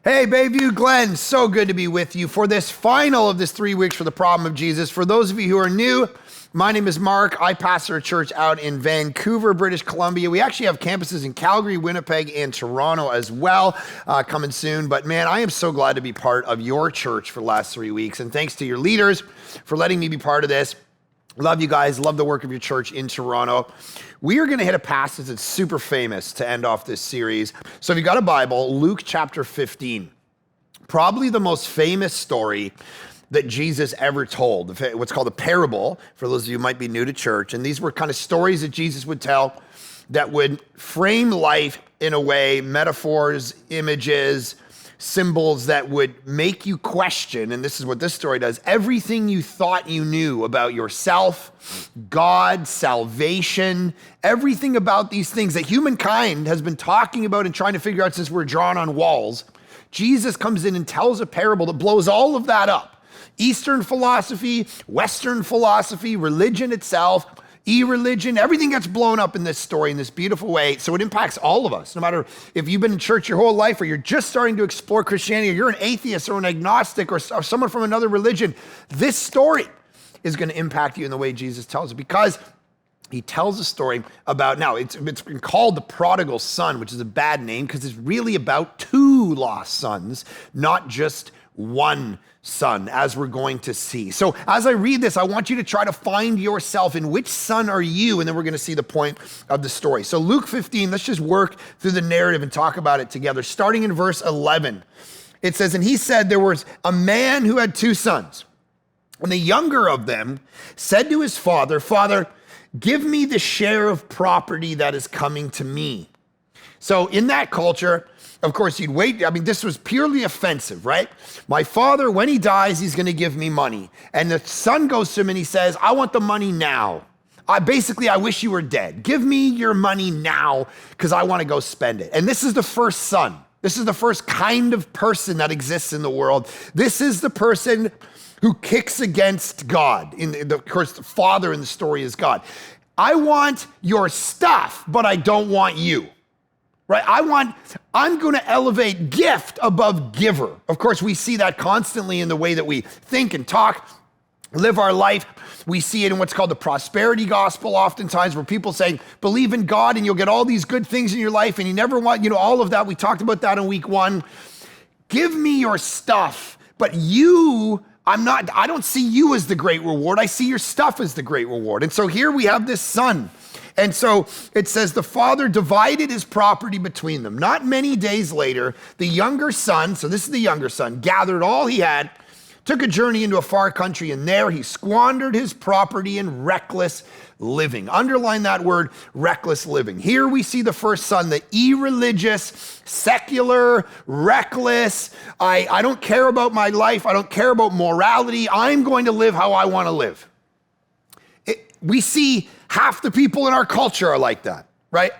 Hey, Bayview Glen, so good to be with you for this final of this 3 weeks for the problem of Jesus. For those of you who are new, my name is Mark. I pastor a church out in Vancouver, British Columbia. We actually have campuses in Calgary, Winnipeg, and Toronto as well, coming soon. But man, I am so glad to be part of your church for the last 3 weeks. And thanks to your leaders for letting me be part of this. Love you guys, love the work of your church in Toronto. We are gonna hit a passage that's super famous to end off this series. So if you got a Bible, Luke chapter 15, probably the most famous story that Jesus ever told, what's called a parable, for those of you who might be new to church. And these were kind of stories that Jesus would tell that would frame life in a way, metaphors, images, symbols that would make you question, and this is what this story does, everything you thought you knew about yourself, God, salvation, everything about these things that humankind has been talking about and trying to figure out since we're drawn on walls. Jesus comes in and tells a parable that blows all of that up. Eastern philosophy, Western philosophy, religion itself, e-religion, everything gets blown up in this story in this beautiful way. So it impacts all of us, no matter if you've been in church your whole life or you're just starting to explore Christianity or you're an atheist or an agnostic or someone from another religion. This story is going to impact you in the way Jesus tells it because he tells a story about, now it's been called the prodigal son, which is a bad name because it's really about two lost sons, not just one son, as we're going to see. So as I read this, I want you to try to find yourself in which son are you, and then we're going to see the point of the story. So Luke 15, let's just work through the narrative and talk about it together. Starting in verse 11, it says, "And he said there was a man who had two sons, and the younger of them said to his father, 'Father, give me the share of property that is coming to me.'" So in that culture, of course, you'd wait. I mean, this was purely offensive, right? My father, when he dies, he's going to give me money. And the son goes to him and he says, "I want the money now. I wish you were dead. Give me your money now because I want to go spend it." And this is the first son. This is the first kind of person that exists in the world. This is the person who kicks against God. Of course, the father in the story is God. "I want your stuff, but I don't want you." Right? I'm going to elevate gift above giver. Of course, we see that constantly in the way that we think and talk, live our life. We see it in what's called the prosperity gospel oftentimes, where people say, believe in God and you'll get all these good things in your life and you never want, all of that. We talked about that in week 1. Give me your stuff, but I don't see you as the great reward. I see your stuff as the great reward. And so here we have this son. And so it says the father divided his property between them. Not many days later, the younger son, so this is the younger son, gathered all he had, took a journey into a far country, and there he squandered his property in reckless living. Underline that word, reckless living. Here we see the first son, the irreligious, secular, reckless. I don't care about my life. I don't care about morality. I'm going to live how I want to live. We see half the people in our culture are like that, right?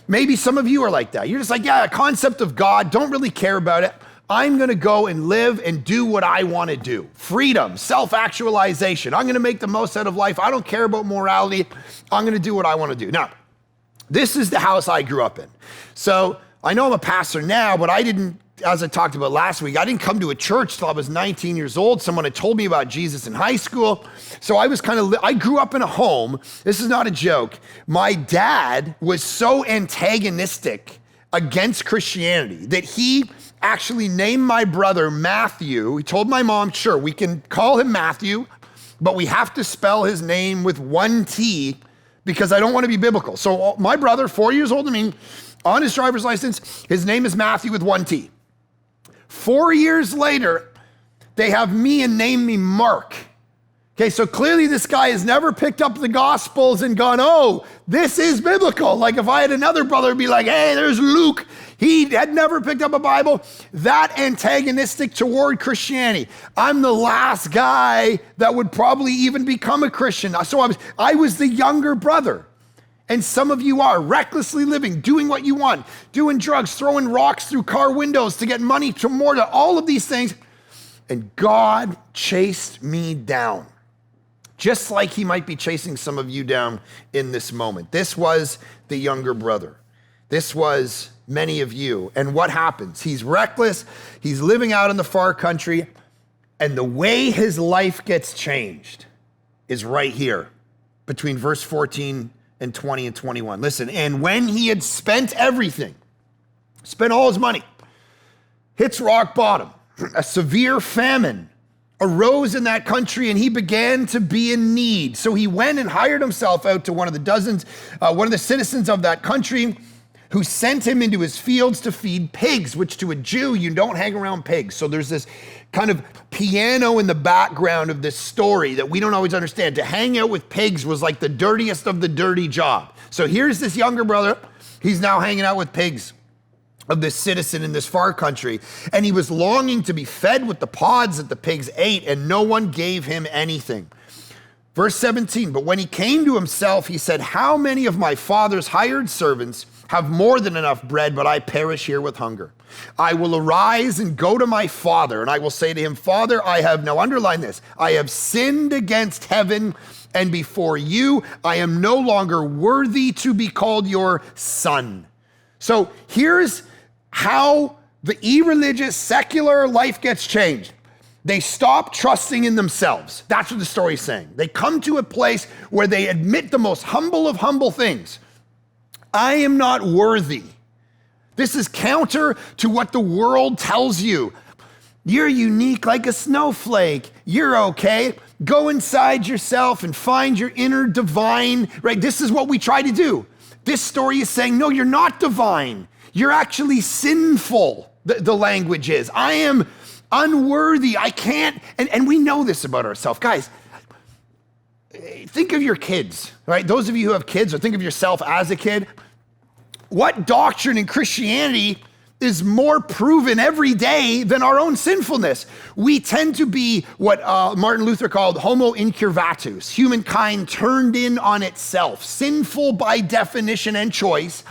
Maybe some of you are like that. You're just like, yeah, a concept of God, don't really care about it. I'm going to go and live and do what I want to do. Freedom, self-actualization. I'm going to make the most out of life. I don't care about morality. I'm going to do what I want to do. Now, this is the house I grew up in. So I know I'm a pastor now, but I didn't, as I talked about last week, I didn't come to a church till I was 19 years old. Someone had told me about Jesus in high school. So I grew up in a home. This is not a joke. My dad was so antagonistic against Christianity that he actually named my brother Matthew. He told my mom, sure, we can call him Matthew, but we have to spell his name with one T because I don't want to be biblical. So my brother, 4 years older than me, on his driver's license, his name is Matthew with one T. 4 years later, they have me and name me Mark. Okay, so clearly this guy has never picked up the Gospels and gone, oh, this is biblical. Like if I had another brother, it'd be like, hey, there's Luke. He had never picked up a Bible. That antagonistic toward Christianity. I'm the last guy that would probably even become a Christian. So I was the younger brother. And some of you are recklessly living, doing what you want, doing drugs, throwing rocks through car windows to get money, to more, to all of these things. And God chased me down, just like he might be chasing some of you down in this moment. This was the younger brother. This was many of you. And what happens? He's reckless. He's living out in the far country. And the way his life gets changed is right here between verse 14 and 20 and 21. Listen, and when he had spent everything, spent all his money, hits rock bottom, a severe famine arose in that country and he began to be in need. So he went and hired himself out to one of the citizens of that country, who sent him into his fields to feed pigs, which to a Jew, you don't hang around pigs. So there's this kind of piano in the background of this story that we don't always understand. To hang out with pigs was like the dirtiest of the dirty job. So here's this younger brother. He's now hanging out with pigs of this citizen in this far country. And he was longing to be fed with the pods that the pigs ate, and no one gave him anything. Verse 17, but when he came to himself, he said, how many of my father's hired servants have more than enough bread, but I perish here with hunger? I will arise and go to my father, and I will say to him, Father, now underline this, I have sinned against heaven and before you. I am no longer worthy to be called your son. So here's how the irreligious, secular life gets changed. They stop trusting in themselves. That's what the story is saying. They come to a place where they admit the most humble of humble things. I am not worthy. This is counter to what the world tells you. You're unique like a snowflake. You're okay. Go inside yourself and find your inner divine, right? This is what we try to do. This story is saying, no, you're not divine. You're actually sinful, the language is. I am unworthy. I can't, and we know this about ourselves. Guys, think of your kids, right? Those of you who have kids, or think of yourself as a kid. What doctrine in Christianity is more proven every day than our own sinfulness? We tend to be what Martin Luther called homo incurvatus, humankind turned in on itself, sinful by definition and choice.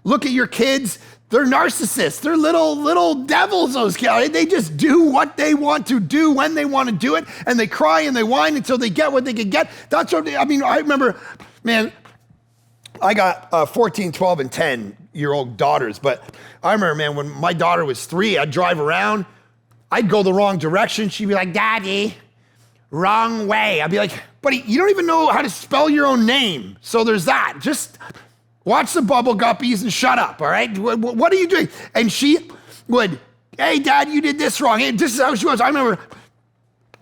Look at your kids. They're narcissists. They're little devils, those kids. Right? They just do what they want to do when they want to do it, and they cry and they whine until they get what they can get. That's what, I remember, man, I got 14, 12, and 10-year-old daughters, but I remember, man, when my daughter was 3, I'd drive around, I'd go the wrong direction. She'd be like, Daddy, wrong way. I'd be like, buddy, you don't even know how to spell your own name. So there's that. Just watch the Bubble Guppies and shut up, all right? What are you doing? And she would, hey, Dad, you did this wrong. Hey, this is how she was. I remember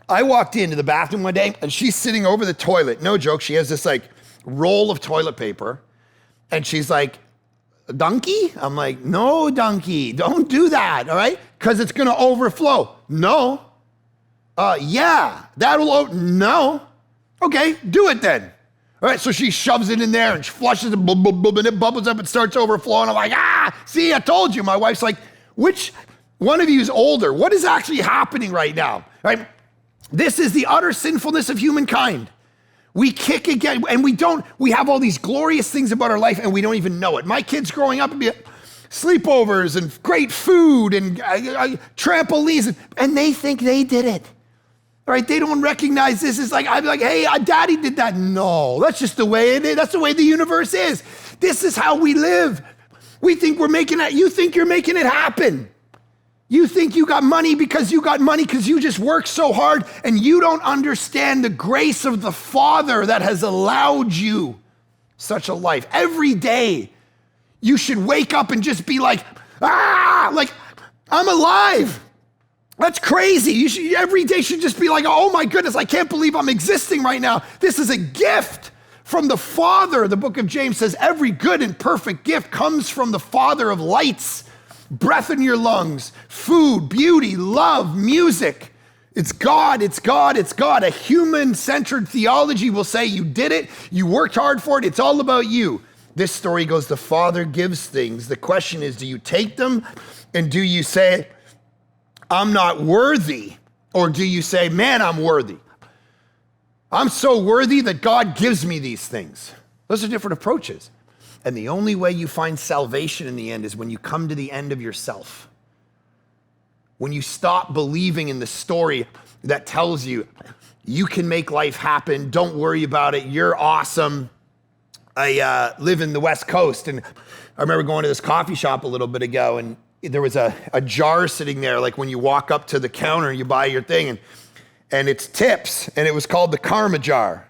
I walked into the bathroom one day, and she's sitting over the toilet. No joke. She has this, like, roll of toilet paper, and she's like, donkey? I'm like, no, donkey, don't do that, all right? Because it's going to overflow. No. Yeah, no. Okay, do it then. All right, so she shoves it in there and she flushes it, and it bubbles up and starts overflowing. I'm like, see, I told you. My wife's like, which one of you is older? What is actually happening right now? All right? This is the utter sinfulness of humankind. We kick again, and we have all these glorious things about our life, and we don't even know it. My kids growing up, sleepovers and great food and trampolines, and they think they did it. All right, they don't recognize this. It's like, I'd be like, hey, Daddy did that. No, that's just the way it is. That's the way the universe is. This is how we live. We think we're making it. You think you're making it happen. You think you got money because you just work so hard, and you don't understand the grace of the Father that has allowed you such a life. Every day, you should wake up and just be like, like, I'm alive. That's crazy. Every day should just be like, oh my goodness, I can't believe I'm existing right now. This is a gift from the Father. The book of James says every good and perfect gift comes from the Father of lights. Breath in your lungs, food, beauty, love, music. It's God, it's God, it's God. A human-centered theology will say you did it, you worked hard for it, it's all about you. This story goes, the Father gives things. The question is, do you take them and do you say, I'm not worthy? Or do you say, man, I'm worthy. I'm so worthy that God gives me these things. Those are different approaches. And the only way you find salvation in the end is when you come to the end of yourself. When you stop believing in the story that tells you, you can make life happen, don't worry about it, you're awesome. I live in the West Coast, and I remember going to this coffee shop a little bit ago, and there was a jar sitting there, like when you walk up to the counter, you buy your thing, and it's tips, and it was called the karma jar,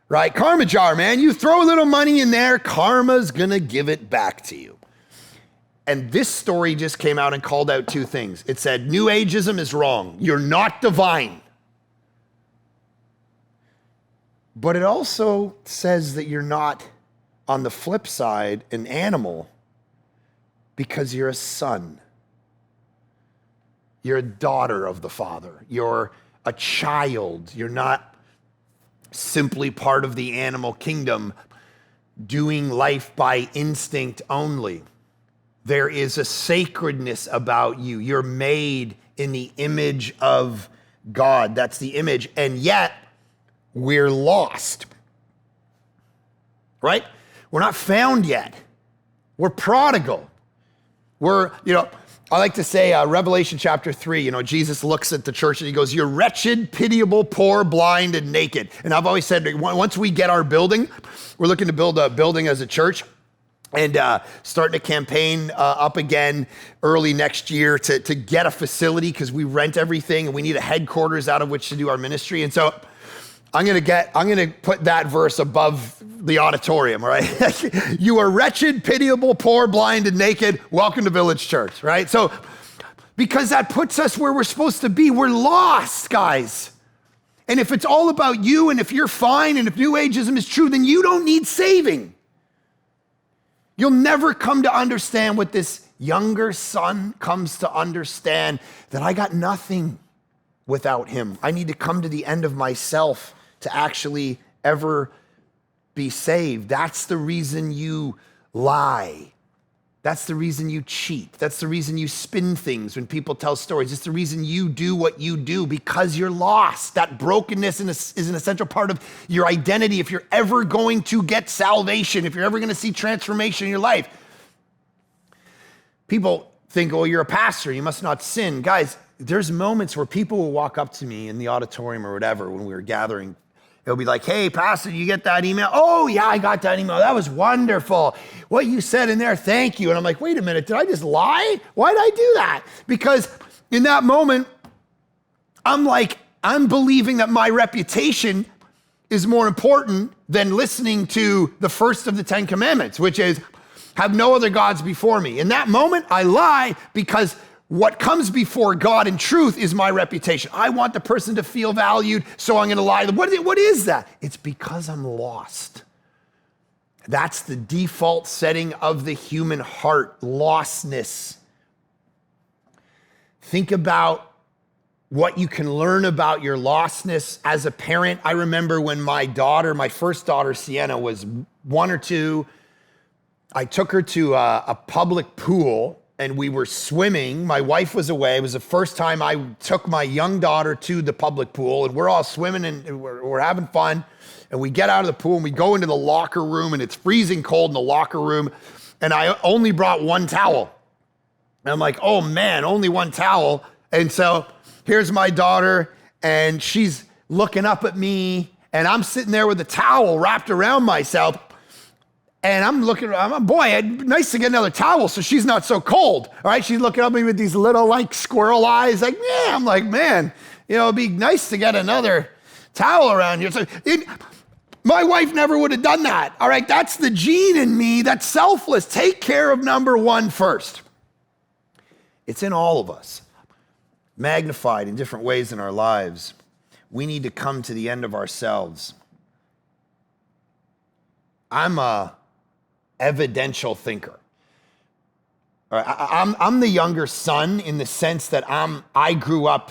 right? Karma jar, man. You throw a little money in there, karma's gonna give it back to you. And this story just came out and called out two things. It said, New Ageism is wrong. You're not divine. But it also says that you're not, on the flip side, an animal because you're a son. You're a daughter of the Father. You're a child. You're not simply part of the animal kingdom doing life by instinct only. There is a sacredness about you. You're made in the image of God. That's the image. And yet, we're lost, right? We're not found yet. We're prodigal. I like to say Revelation chapter 3, Jesus looks at the church and he goes, you're wretched, pitiable, poor, blind, and naked. And I've always said, once we get our building, we're looking to build a building as a church and starting a campaign up again early next year to get a facility because we rent everything and we need a headquarters out of which to do our ministry. And so I'm gonna put that verse above the auditorium, all right? You are wretched, pitiable, poor, blind, and naked. Welcome to Village Church, right? So, because that puts us where we're supposed to be. We're lost, guys. And if it's all about you, and if you're fine, and if New Ageism is true, then you don't need saving. You'll never come to understand what this younger son comes to understand, that I got nothing without him. I need to come to the end of myself to actually ever be saved. That's the reason you lie. That's the reason you cheat. That's the reason you spin things when people tell stories. It's the reason you do what you do, because you're lost. That brokenness is an essential part of your identity if you're ever going to get salvation, if you're ever going to see transformation in your life. People think, oh, you're a pastor, you must not sin. Guys, there's moments where people will walk up to me in the auditorium or whatever when we were gathering. They'll be like, hey, pastor, you get that email? Oh, yeah, I got that email. That was wonderful. What you said in there, thank you. And I'm like, wait a minute, did I just lie? Why did I do that? Because in that moment, I'm believing that my reputation is more important than listening to the first of the 10 commandments, which is, have no other gods before me. In that moment, I lie because what comes before God in truth is my reputation. I want the person to feel valued, so I'm going to lie to them. What is that? It's because I'm lost. That's the default setting of the human heart, lostness. Think about what you can learn about your lostness as a parent. I remember when my first daughter, Sienna, was 1 or 2, I took her to a public pool and we were swimming. My wife was away. It was the first time I took my young daughter to the public pool, and we're all swimming and we're having fun. And we get out of the pool and we go into the locker room, and it's freezing cold in the locker room. And I only brought one towel. And I'm like, oh man, only one towel. And so here's my daughter, and she's looking up at me, and I'm sitting there with a towel wrapped around myself. And I'm looking, boy, nice to get another towel so she's not so cold. All right, she's looking at me with these little squirrel eyes, yeah. I'm like, man, it'd be nice to get another towel around here. So my wife never would have done that. All right, that's the gene in me that's selfless. Take care of number one first. It's in all of us, magnified in different ways in our lives. We need to come to the end of ourselves. I'm a evidential thinker. All right, I'm the younger son in the sense that I grew up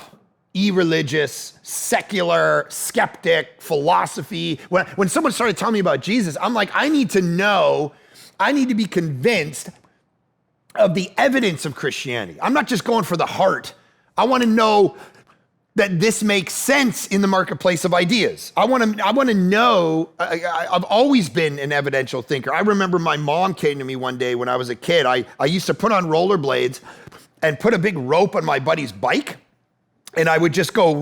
irreligious, secular, skeptic, philosophy. When someone started telling me about Jesus, I'm like, I need to know, I need to be convinced of the evidence of Christianity. I'm not just going for the heart. I want to know that this makes sense in the marketplace of ideas. I want to know. I've always been an evidential thinker. I remember my mom came to me one day when I was a kid. I used to put on rollerblades and put a big rope on my buddy's bike. and I would just go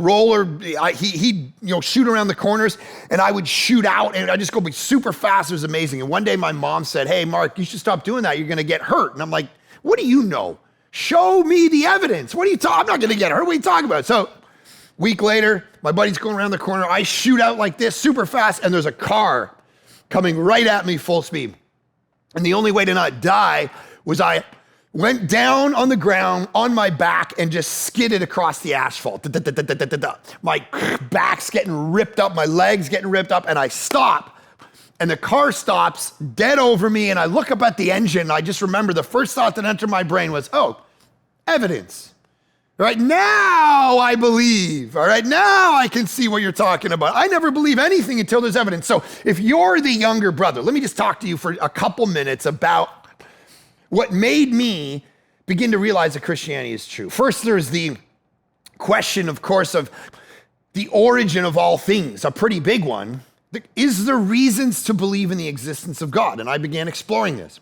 he'd shoot around the corners, and I would shoot out, and I'd just go be super fast. It was amazing. And one day my mom said, "Hey, Mark, you should stop doing that. You're gonna get hurt." And I'm like, "What do you know? Show me the evidence. What are you talking? I'm not gonna get hurt. What are you talking about?" So week later, my buddy's going around the corner. I shoot out like this, super fast, and there's a car coming right at me full speed. And the only way to not die was I went down on the ground on my back and just skidded across the asphalt. My back's getting ripped up, my legs getting ripped up, and I stop. And the car stops dead over me, and I look up at the engine, and I just remember the first thought that entered my brain was, oh, evidence. All right, now I believe. All right, now I can see what you're talking about. I never believe anything until there's evidence. So if you're the younger brother, let me just talk to you for a couple minutes about what made me begin to realize that Christianity is true. First, there's the question, of course, of the origin of all things, a pretty big one. Is there reasons to believe in the existence of God? And I began exploring this.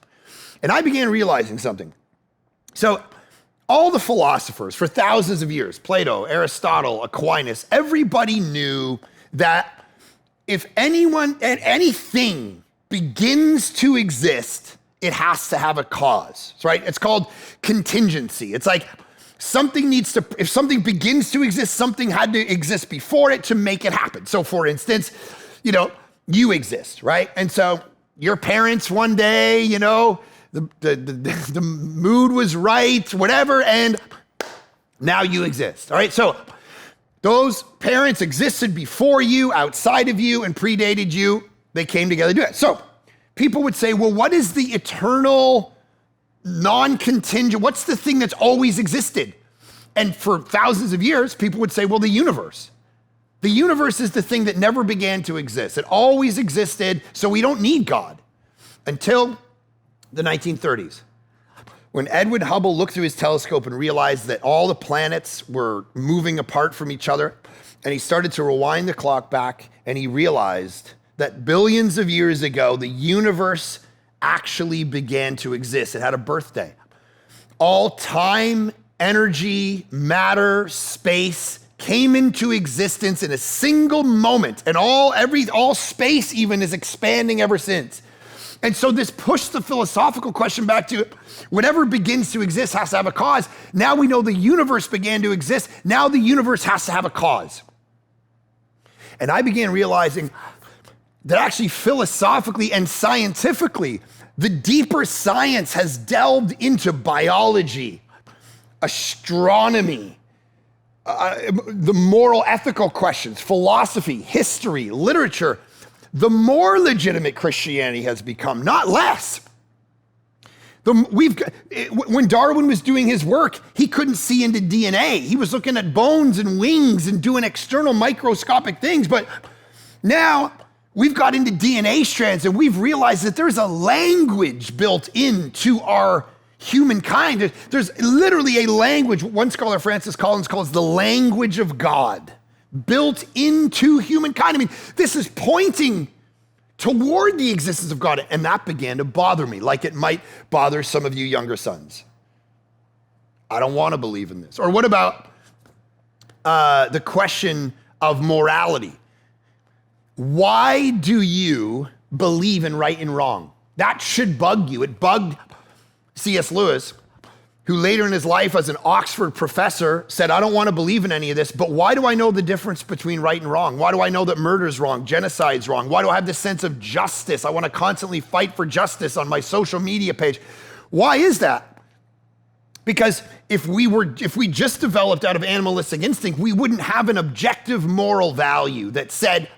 And I began realizing something. So all the philosophers for thousands of years, Plato, Aristotle, Aquinas, everybody knew that if anything begins to exist, it has to have a cause, right? It's called contingency. It's like if something begins to exist, something had to exist before it to make it happen. So for instance, you exist, right? And so your parents one day, the mood was right, whatever, and now you exist, all right? So those parents existed before you, outside of you, and predated you. They came together to do it. So people would say, well, what is the eternal, non-contingent, what's the thing that's always existed? And for thousands of years, people would say, well, the universe. The universe is the thing that never began to exist. It always existed, so we don't need God. Until the 1930s, when Edwin Hubble looked through his telescope and realized that all the planets were moving apart from each other, and he started to rewind the clock back, and he realized that billions of years ago, the universe actually began to exist. It had a birthday. All time, energy, matter, space came into existence in a single moment, and all space even is expanding ever since. And so this pushed the philosophical question back to whatever begins to exist has to have a cause. Now we know the universe began to exist. Now the universe has to have a cause. And I began realizing that actually philosophically and scientifically, the deeper science has delved into biology, astronomy, the moral, ethical questions, philosophy, history, literature. The more legitimate Christianity has become, not less. When Darwin was doing his work, he couldn't see into DNA. He was looking at bones and wings and doing external microscopic things. But now we've got into DNA strands, and we've realized that there's a language built into our humankind. There's literally a language, one scholar, Francis Collins, calls the language of God, built into humankind. I mean, this is pointing toward the existence of God, and that began to bother me, like it might bother some of you younger sons. I don't want to believe in this. Or what about the question of morality? Why do you believe in right and wrong? That should bug you. It bugged C.S. Lewis, who later in his life as an Oxford professor said, I don't want to believe in any of this, but why do I know the difference between right and wrong? Why do I know that murder's wrong, genocide's wrong? Why do I have this sense of justice? I want to constantly fight for justice on my social media page. Why is that? Because if we just developed out of animalistic instinct, we wouldn't have an objective moral value that said,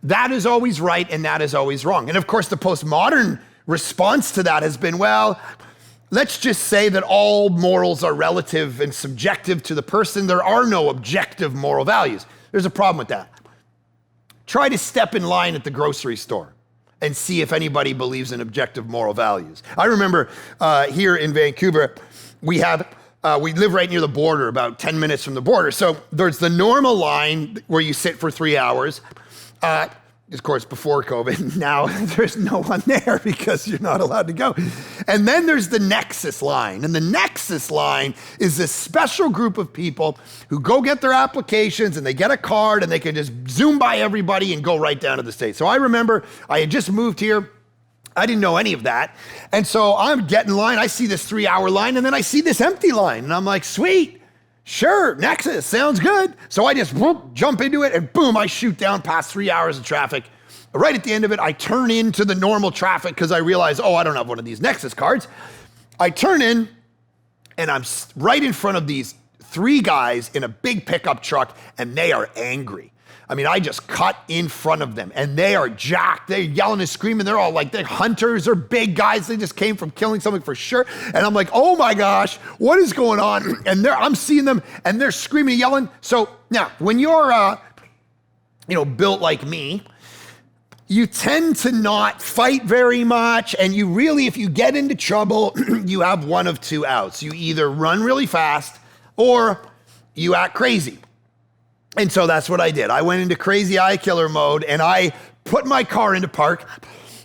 that is always right and that is always wrong. And of course, the postmodern response to that has been, well, let's just say that all morals are relative and subjective to the person. There are no objective moral values. There's a problem with that. Try to step in line at the grocery store and see if anybody believes in objective moral values. I remember here in Vancouver, we live right near the border, about 10 minutes from the border. So there's the normal line where you sit for 3 hours. of course, before COVID. Now there's no one there because you're not allowed to go. And then there's the Nexus line. And the Nexus line is this special group of people who go get their applications and they get a card and they can just zoom by everybody and go right down to the States. So I remember I had just moved here. I didn't know any of that. And so I'm getting in line. I see this 3-hour line and then I see this empty line. And I'm like, sweet. Sure, Nexus, sounds good. So I just jump into it and boom, I shoot down past 3 hours of traffic. Right at the end of it, I turn into the normal traffic because I realize, I don't have one of these Nexus cards. I turn in and I'm right in front of these 3 guys in a big pickup truck and they are angry. I mean, I just cut in front of them and they are jacked. They're yelling and screaming. They're all like, they're hunters or big guys. They just came from killing something for sure. And I'm like, oh my gosh, what is going on? And I'm seeing them and they're screaming and yelling. So now when you're, built like me, you tend to not fight very much. And you really, if you get into trouble, you have one of 2 outs. You either run really fast or you act crazy. And so that's what I did. I went into crazy eye killer mode and I put my car into park,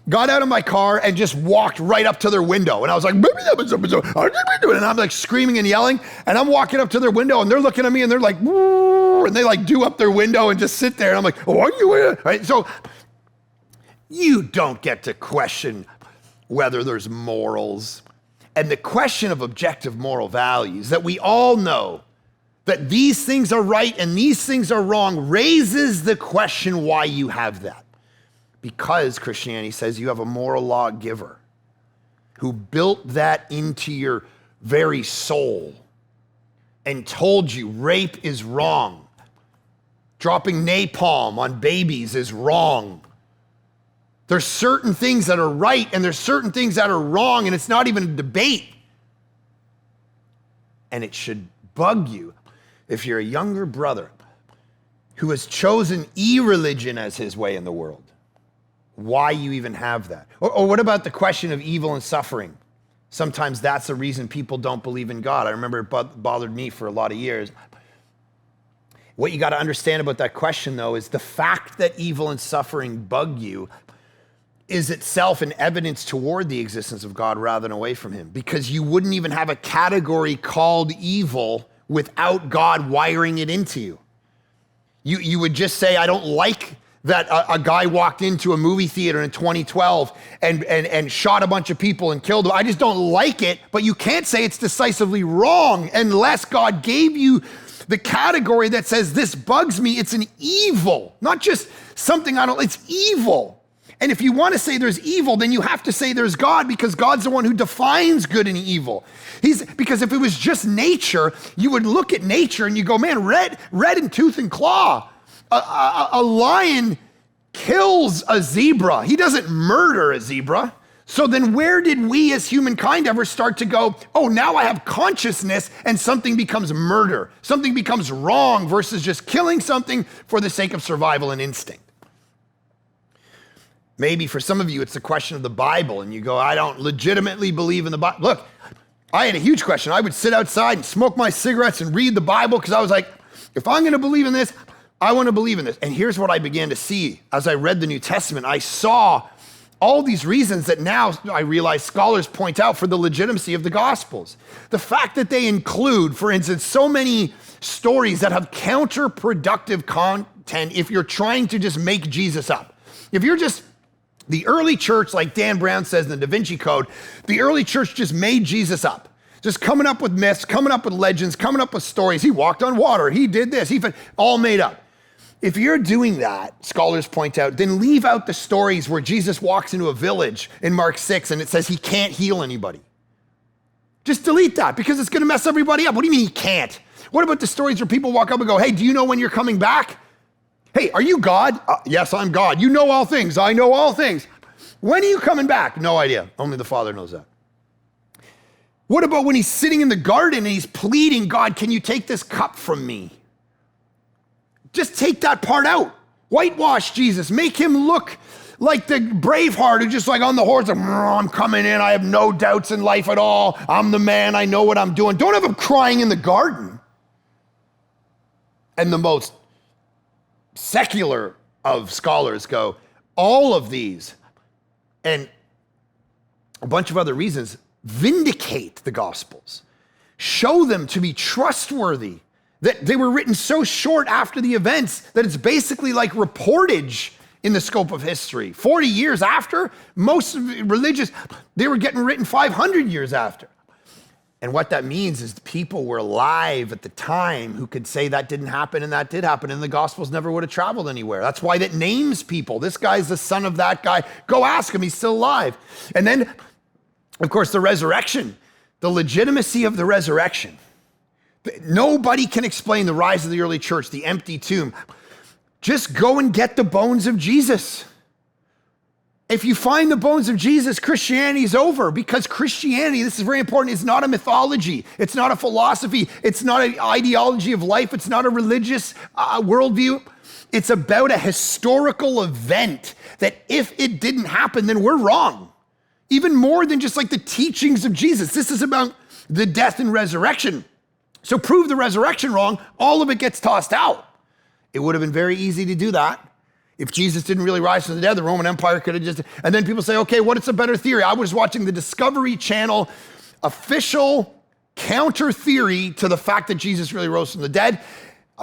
got out of my car and just walked right up to their window. And I was like, and I'm like screaming and yelling. And I'm walking up to their window and they're looking at me and they're like, and they like do up their window and just sit there. And I'm like, oh, are you? Right? So you don't get to question whether there's morals. And the question of objective moral values that we all know that these things are right and these things are wrong raises the question why you have that. Because Christianity says you have a moral law giver who built that into your very soul and told you rape is wrong. Dropping napalm on babies is wrong. There's certain things that are right and there's certain things that are wrong and it's not even a debate. And it should bug you if you're a younger brother who has chosen irreligion as his way in the world, why you even have that. Or what about the question of evil and suffering? Sometimes that's the reason people don't believe in God. I remember it bothered me for a lot of years. What you got to understand about that question, though, is the fact that evil and suffering bug you is itself an evidence toward the existence of God rather than away from him, because you wouldn't even have a category called evil without God wiring it into you. You would just say, I don't like that a guy walked into a movie theater in 2012 and shot a bunch of people and killed them. I just don't like it, but you can't say it's decisively wrong unless God gave you the category that says this bugs me. It's an evil, not just something it's evil. And if you want to say there's evil, then you have to say there's God, because God's the one who defines good and evil. Because if it was just nature, you would look at nature and you go, man, red in tooth and claw. A lion kills a zebra. He doesn't murder a zebra. So then where did we as humankind ever start to go, oh, now I have consciousness and something becomes murder. Something becomes wrong versus just killing something for the sake of survival and instinct. Maybe for some of you, it's the question of the Bible, and you go, I don't legitimately believe in the Bible. Look, I had a huge question. I would sit outside and smoke my cigarettes and read the Bible because I was like, if I'm going to believe in this, I want to believe in this. And here's what I began to see as I read the New Testament. I saw all these reasons that now I realize scholars point out for the legitimacy of the Gospels. The fact that they include, for instance, so many stories that have counterproductive content if you're trying to just make Jesus up. If you're just the early church, like Dan Brown says in the Da Vinci Code, the early church just made Jesus up. Just coming up with myths, coming up with legends, coming up with stories. He walked on water, he did this, all made up. If you're doing that, scholars point out, then leave out the stories where Jesus walks into a village in Mark 6 and it says he can't heal anybody. Just delete that because it's gonna mess everybody up. What do you mean he can't? What about the stories where people walk up and go, hey, do you know when you're coming back? Hey, are you God? Yes, I'm God. You know all things. I know all things. When are you coming back? No idea. Only the Father knows that. What about when he's sitting in the garden and he's pleading, God, can you take this cup from me? Just take that part out. Whitewash Jesus. Make him look like the Braveheart who's just like on the horse. Like, I'm coming in. I have no doubts in life at all. I'm the man. I know what I'm doing. Don't have him crying in the garden. And the most secular of scholars go, All of these and a bunch of other reasons vindicate the Gospels, show them to be trustworthy, that they were written so short after the events that it's basically like reportage in the scope of history. 40 years after, most of the religious, they were getting written 500 years after. And what that means is people were alive at the time who could say that didn't happen and that did happen, and the Gospels never would have traveled anywhere. That's why that names people. This guy's the son of that guy. Go ask him, he's still alive. And then, of course, the resurrection, the legitimacy of the resurrection. Nobody can explain the rise of the early church, the empty tomb. Just go and get the bones of Jesus. If you find the bones of Jesus, Christianity is over, because Christianity, this is very important, is not a mythology. It's not a philosophy. It's not an ideology of life. It's not a religious worldview. It's about a historical event that if it didn't happen, then we're wrong. Even more than just like the teachings of Jesus. This is about the death and resurrection. So prove the resurrection wrong, all of it gets tossed out. It would have been very easy to do that. If Jesus didn't really rise from the dead, the Roman Empire could have just, and then people say, okay, what is a better theory? I was watching the Discovery Channel official counter theory to the fact that Jesus really rose from the dead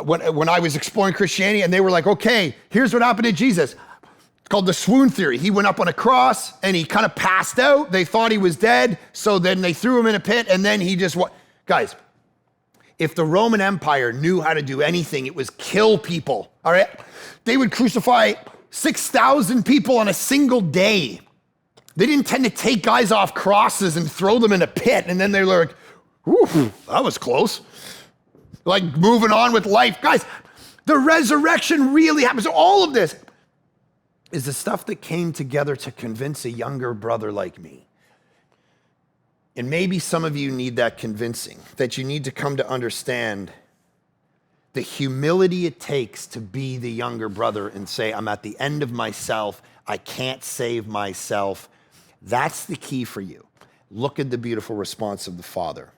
when I was exploring Christianity, and they were like, okay, here's what happened to Jesus. It's called the swoon theory. He went up on a cross and he kind of passed out. They thought he was dead, so then they threw him in a pit, and then he just, guys, if the Roman Empire knew how to do anything, it was kill people, all right? They would crucify 6,000 people on a single day. They didn't tend to take guys off crosses and throw them in a pit, and then they were like, whew, that was close. Like moving on with life. Guys, the resurrection really happens. So all of this is the stuff that came together to convince a younger brother like me. And maybe some of you need that convincing, that you need to come to understand the humility it takes to be the younger brother and say, I'm at the end of myself. I can't save myself. That's the key for you. Look at the beautiful response of the Father.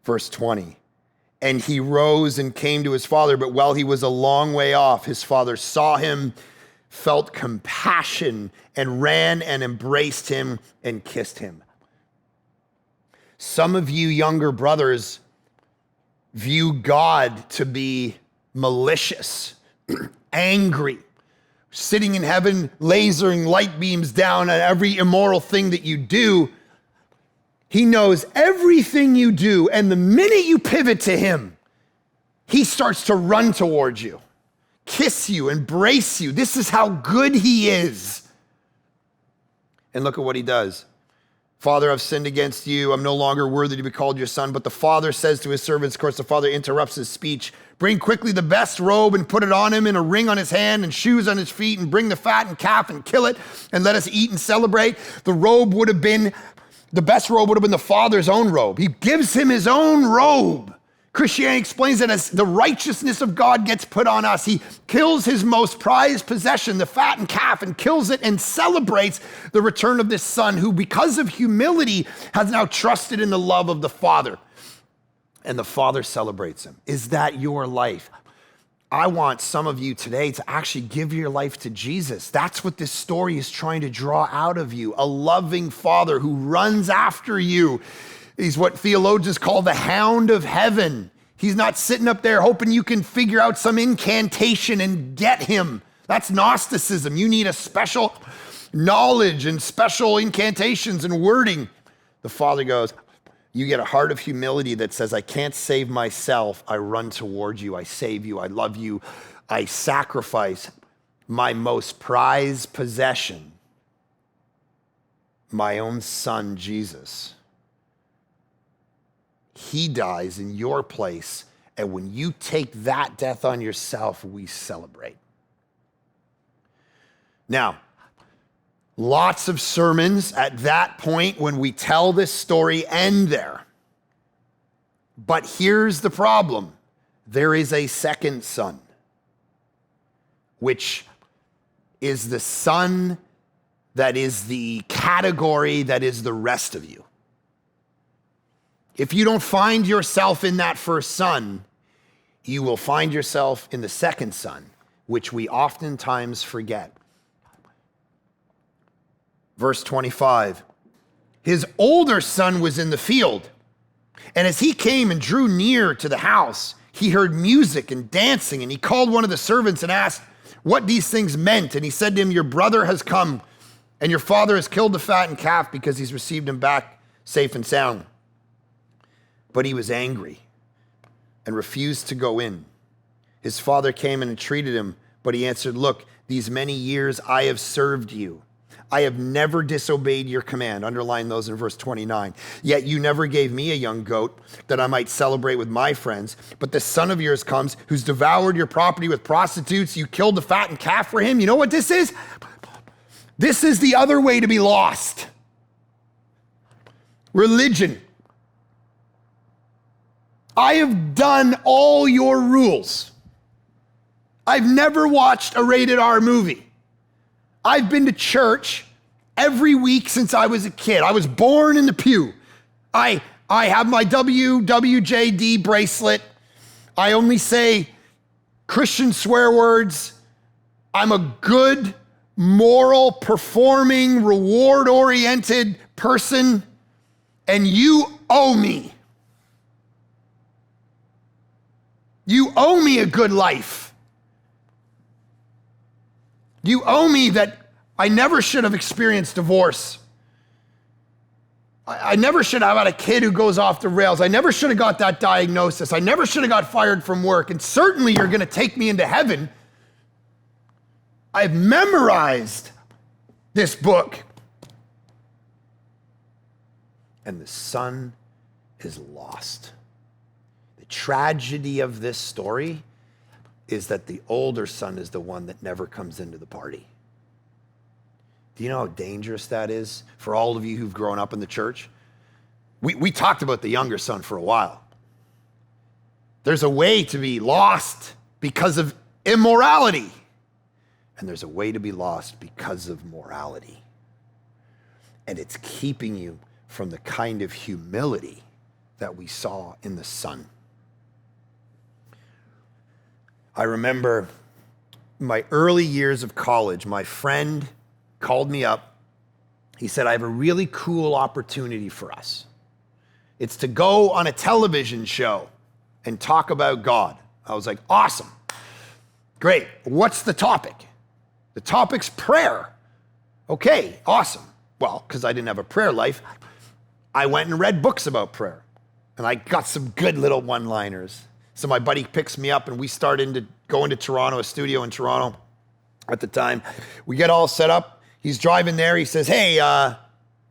Verse 20, and he rose and came to his father, but while he was a long way off, his father saw him, felt compassion, and ran and embraced him and kissed him. Some of you younger brothers view God to be malicious, angry, sitting in heaven, lasering light beams down at every immoral thing that you do. He knows everything you do, and the minute you pivot to him, he starts to run towards you, kiss you, embrace you. This is how good he is. And look at what he does. Father, I've sinned against you. I'm no longer worthy to be called your son. But the father says to his servants, of course, the father interrupts his speech. Bring quickly the best robe and put it on him, and a ring on his hand and shoes on his feet, and bring the fattened calf and kill it, and let us eat and celebrate. The best robe would have been the father's own robe. He gives him his own robe. Christianity explains that as the righteousness of God gets put on us, he kills his most prized possession, the fattened calf, and kills it and celebrates the return of this son who, because of humility, has now trusted in the love of the Father. And the Father celebrates him. Is that your life? I want some of you today to actually give your life to Jesus. That's what this story is trying to draw out of you. A loving Father who runs after you. He's what theologians call the hound of heaven. He's not sitting up there hoping you can figure out some incantation and get him. That's Gnosticism. You need a special knowledge and special incantations and wording. The Father goes, you get a heart of humility that says, I can't save myself. I run towards you. I save you. I love you. I sacrifice my most prized possession, my own son, Jesus. He dies in your place, and when you take that death on yourself, we celebrate. Now, lots of sermons at that point when we tell this story end there. But here's the problem. There is a second son, which is the son that is the category that is the rest of you. If you don't find yourself in that first son, you will find yourself in the second son, which we oftentimes forget. Verse 25, his older son was in the field, and as he came and drew near to the house, he heard music and dancing, and he called one of the servants and asked what these things meant. And he said to him, your brother has come, and your father has killed the fattened calf because he's received him back safe and sound. But he was angry and refused to go in. His father came and entreated him, but he answered, look, these many years I have served you. I have never disobeyed your command. Underline those in verse 29. Yet you never gave me a young goat that I might celebrate with my friends. But this son of yours comes who's devoured your property with prostitutes. You killed the fattened calf for him. You know what this is? This is the other way to be lost. Religion. I have done all your rules. I've never watched a rated R movie. I've been to church every week since I was a kid. I was born in the pew. I have my WWJD bracelet. I only say Christian swear words. I'm a good, moral, performing, reward-oriented person, and you owe me. You owe me a good life. You owe me that I never should have experienced divorce. I never should have had a kid who goes off the rails. I never should have got that diagnosis. I never should have got fired from work. And certainly you're going to take me into heaven. I've memorized this book. And the son is lost. The tragedy of this story is that the older son is the one that never comes into the party. Do you know how dangerous that is for all of you who've grown up in the church? We talked about the younger son for a while. There's a way to be lost because of immorality, and there's a way to be lost because of morality. And it's keeping you from the kind of humility that we saw in the son. I remember my early years of college, my friend called me up. He said, I have a really cool opportunity for us. It's to go on a television show and talk about God. I was like, awesome. Great. What's the topic? The topic's prayer. Okay, awesome. Well, because I didn't have a prayer life, I went and read books about prayer. And I got some good little one-liners. So my buddy picks me up and we start going to Toronto, a studio in Toronto at the time. We get all set up. He's driving there. He says, hey,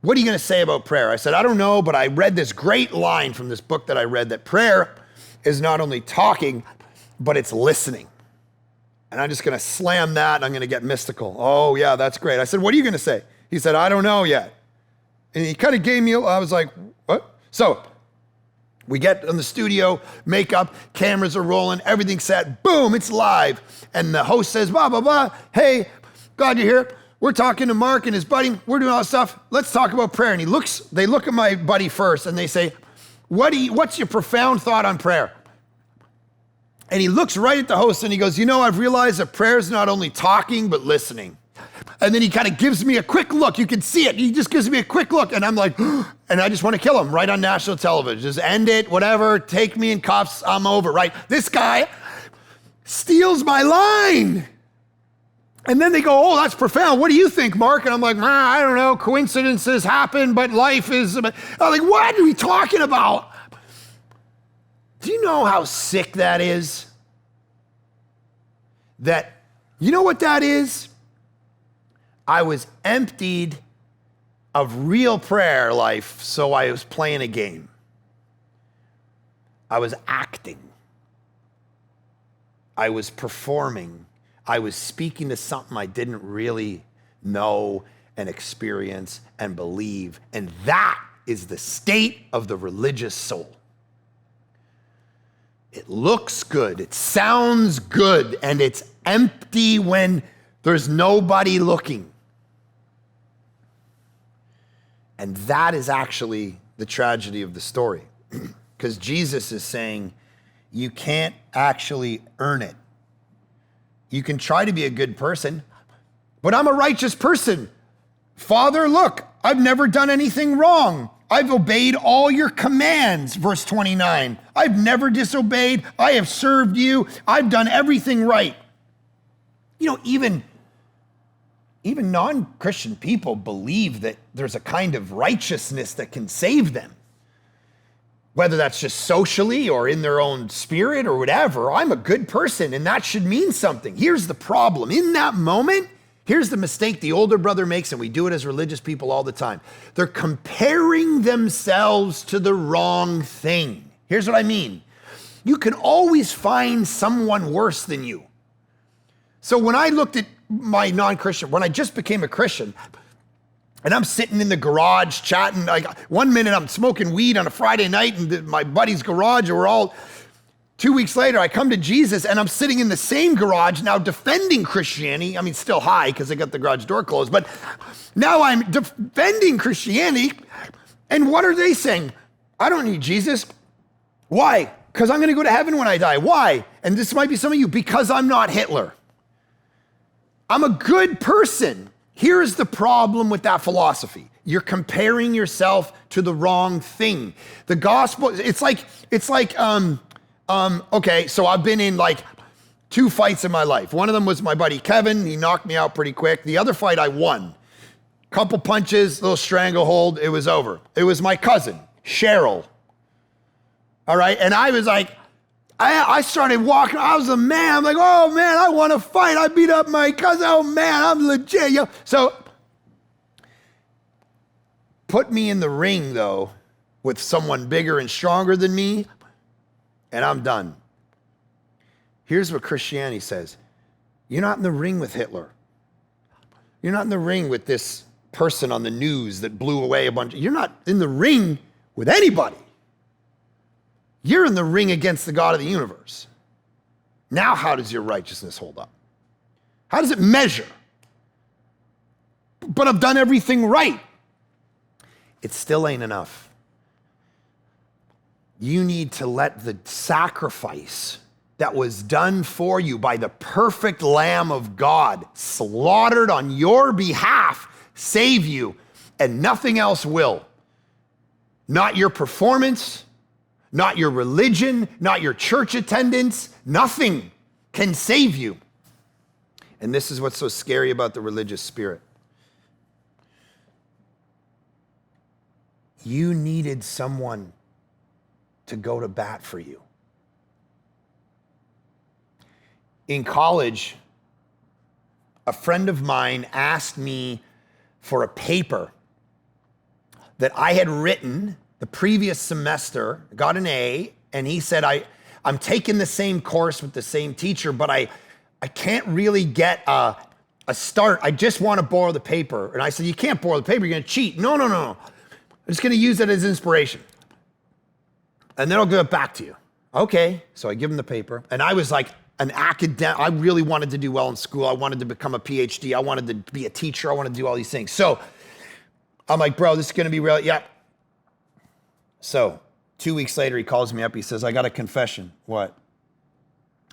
what are you going to say about prayer? I said, I don't know, but I read this great line from this book that I read that prayer is not only talking, but it's listening. And I'm just going to slam that and I'm going to get mystical. Oh, yeah, that's great. I said, what are you going to say? He said, I don't know yet. And he kind of gave me, I was like, what? So we get in the studio, makeup, cameras are rolling, everything's set, boom, it's live. And the host says, blah, blah, blah. Hey, glad you're here. We're talking to Mark and his buddy. We're doing all this stuff. Let's talk about prayer. And they look at my buddy first and they say, what's your profound thought on prayer? And he looks right at the host and he goes, I've realized that prayer is not only talking, but listening. And then he kind of gives me a quick look. You can see it. He just gives me a quick look. And I'm like, and I just want to kill him right on national television. Just end it, whatever. Take me in cuffs. I'm over, right? This guy steals my line. And then they go, oh, that's profound. What do you think, Mark? And I'm like, I don't know. Coincidences happen, but life is... I'm like, what are we talking about? Do you know how sick that is? You know what that is? I was emptied of real prayer life, so I was playing a game. I was acting. I was performing. I was speaking to something I didn't really know and experience and believe. And that is the state of the religious soul. It looks good, it sounds good, and it's empty when there's nobody looking. And that is actually the tragedy of the story. Because Jesus is saying, you can't actually earn it. You can try to be a good person, but I'm a righteous person. Father, look, I've never done anything wrong. I've obeyed all your commands, verse 29. I've never disobeyed. I have served you. I've done everything right. You know, even non-Christian people believe that there's a kind of righteousness that can save them. Whether that's just socially or in their own spirit or whatever, I'm a good person and that should mean something. Here's the problem. In that moment, here's the mistake the older brother makes, and we do it as religious people all the time. They're comparing themselves to the wrong thing. Here's what I mean. You can always find someone worse than you. So when I looked at my non-Christian, when I just became a Christian, and I'm sitting in the garage chatting, like 1 minute I'm smoking weed on a Friday night in my buddy's garage, and we're all, 2 weeks later I come to Jesus and I'm sitting in the same garage now defending Christianity. I mean, still high because I got the garage door closed, but now I'm defending Christianity. And what are they saying? I don't need Jesus. Why? Because I'm going to go to heaven when I die. Why? And this might be some of you, because I'm not Hitler. I'm a good person. Here's the problem with that philosophy. You're comparing yourself to the wrong thing. The gospel, it's like, okay, so I've been in like 2 fights in my life. One of them was my buddy Kevin. He knocked me out pretty quick. The other fight I won. Couple punches, little stranglehold, it was over. It was my cousin, Cheryl. All right, and I was like, I started walking, I was a man. I'm like, oh man, I want to fight. I beat up my cousin. Oh man, I'm legit. Yo. So put me in the ring though with someone bigger and stronger than me, and I'm done. Here's what Christianity says. You're not in the ring with Hitler. You're not in the ring with this person on the news that blew away a bunch. You're not in the ring with anybody. You're in the ring against the God of the universe. Now, how does your righteousness hold up? How does it measure? But I've done everything right. It still ain't enough. You need to let the sacrifice that was done for you by the perfect Lamb of God, slaughtered on your behalf, save you, and nothing else will. Not your performance, not your religion, not your church attendance, nothing can save you. And this is what's so scary about the religious spirit. You needed someone to go to bat for you. In college, a friend of mine asked me for a paper that I had written the previous semester, got an A, and he said, I'm taking the same course with the same teacher, but I can't really get a start. I just want to borrow the paper. And I said, you can't borrow the paper, you're going to cheat. No. I'm just going to use it as inspiration. And then I'll give it back to you. Okay, so I give him the paper, and I was like an academic. I really wanted to do well in school. I wanted to become a PhD. I wanted to be a teacher. I wanted to do all these things. So I'm like, bro, this is going to be real. Yeah. So 2 weeks later, he calls me up. He says, I got a confession. What?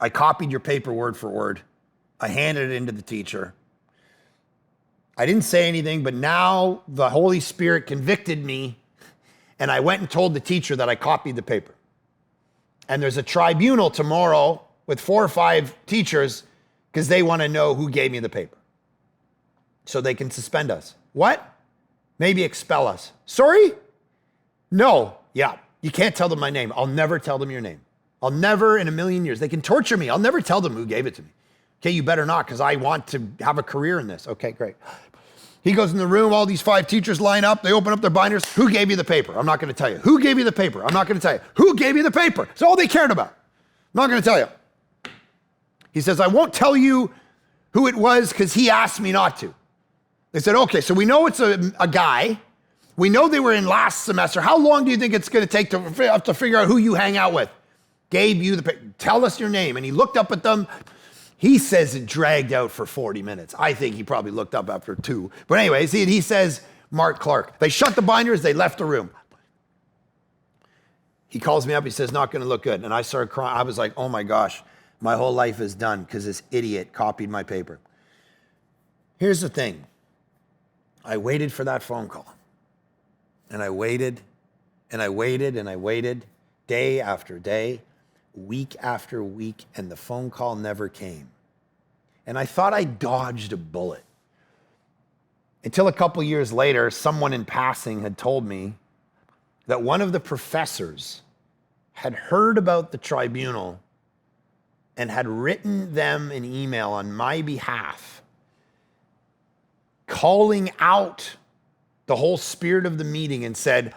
I copied your paper word for word. I handed it into the teacher. I didn't say anything, but now the Holy Spirit convicted me, and I went and told the teacher that I copied the paper. And there's a tribunal tomorrow with 4 or 5 teachers because they want to know who gave me the paper. So they can suspend us. What? Maybe expel us. Sorry? No. Yeah. You can't tell them my name. I'll never tell them your name. I'll never in a million years. They can torture me. I'll never tell them who gave it to me. Okay, you better not, because I want to have a career in this. Okay, great. He goes in the room, all these 5 teachers line up, they open up their binders. Who gave you the paper? I'm not going to tell you. Who gave you the paper? I'm not going to tell you. Who gave you the paper? It's all they cared about. I'm not going to tell you. He says, I won't tell you who it was because he asked me not to. They said, okay, so we know it's a guy. We know they were in last semester. How long do you think it's going to take to figure out who you hang out with? Gave you the paper. Tell us your name. And he looked up at them. He says it dragged out for 40 minutes. I think he probably looked up after 2. But anyways, he says, Mark Clark. They shut the binders. They left the room. He calls me up. He says, not going to look good. And I started crying. I was like, oh my gosh, my whole life is done because this idiot copied my paper. Here's the thing. I waited for that phone call. And I waited, and I waited, and I waited, day after day, week after week, and the phone call never came. And I thought I dodged a bullet. Until a couple years later, someone in passing had told me that one of the professors had heard about the tribunal and had written them an email on my behalf, calling out the whole spirit of the meeting and said,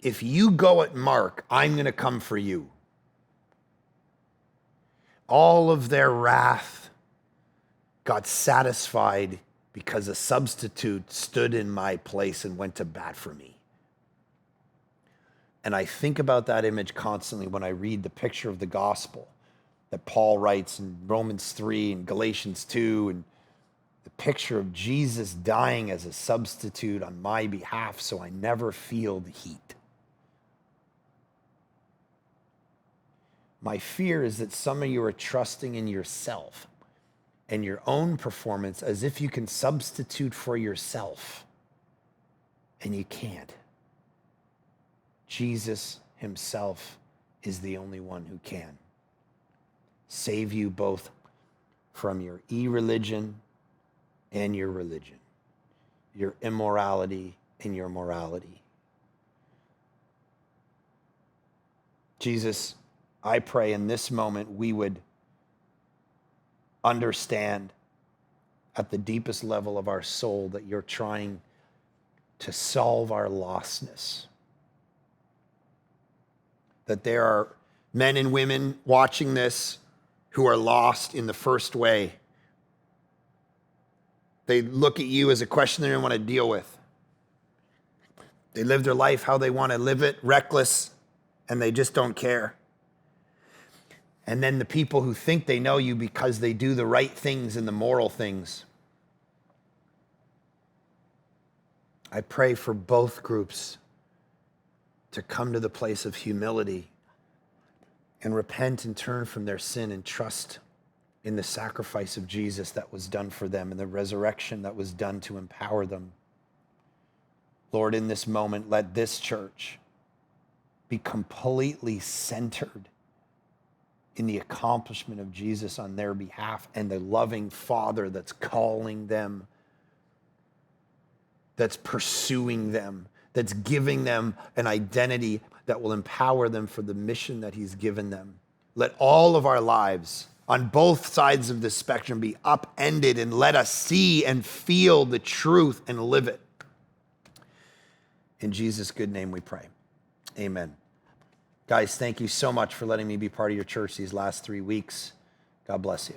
if you go at Mark, I'm going to come for you. All of their wrath got satisfied because a substitute stood in my place and went to bat for me. And I think about that image constantly when I read the picture of the gospel that Paul writes in Romans 3 and Galatians 2, and the picture of Jesus dying as a substitute on my behalf so I never feel the heat. My fear is that some of you are trusting in yourself and your own performance as if you can substitute for yourself, and you can't. Jesus himself is the only one who can save you both from your irreligion and your religion, your immorality and your morality. Jesus, I pray in this moment we would understand at the deepest level of our soul that you're trying to solve our lostness. That there are men and women watching this who are lost in the first way. They look at you as a question they don't want to deal with. They live their life how they want to live it, reckless, and they just don't care. And then the people who think they know you because they do the right things and the moral things. I pray for both groups to come to the place of humility and repent and turn from their sin and trust in the sacrifice of Jesus that was done for them and the resurrection that was done to empower them. Lord, in this moment, let this church be completely centered in the accomplishment of Jesus on their behalf and the loving Father that's calling them, that's pursuing them, that's giving them an identity that will empower them for the mission that he's given them. Let all of our lives on both sides of the spectrum be upended, and let us see and feel the truth and live it. In Jesus' good name we pray. Amen. Guys, thank you so much for letting me be part of your church these last 3 weeks. God bless you.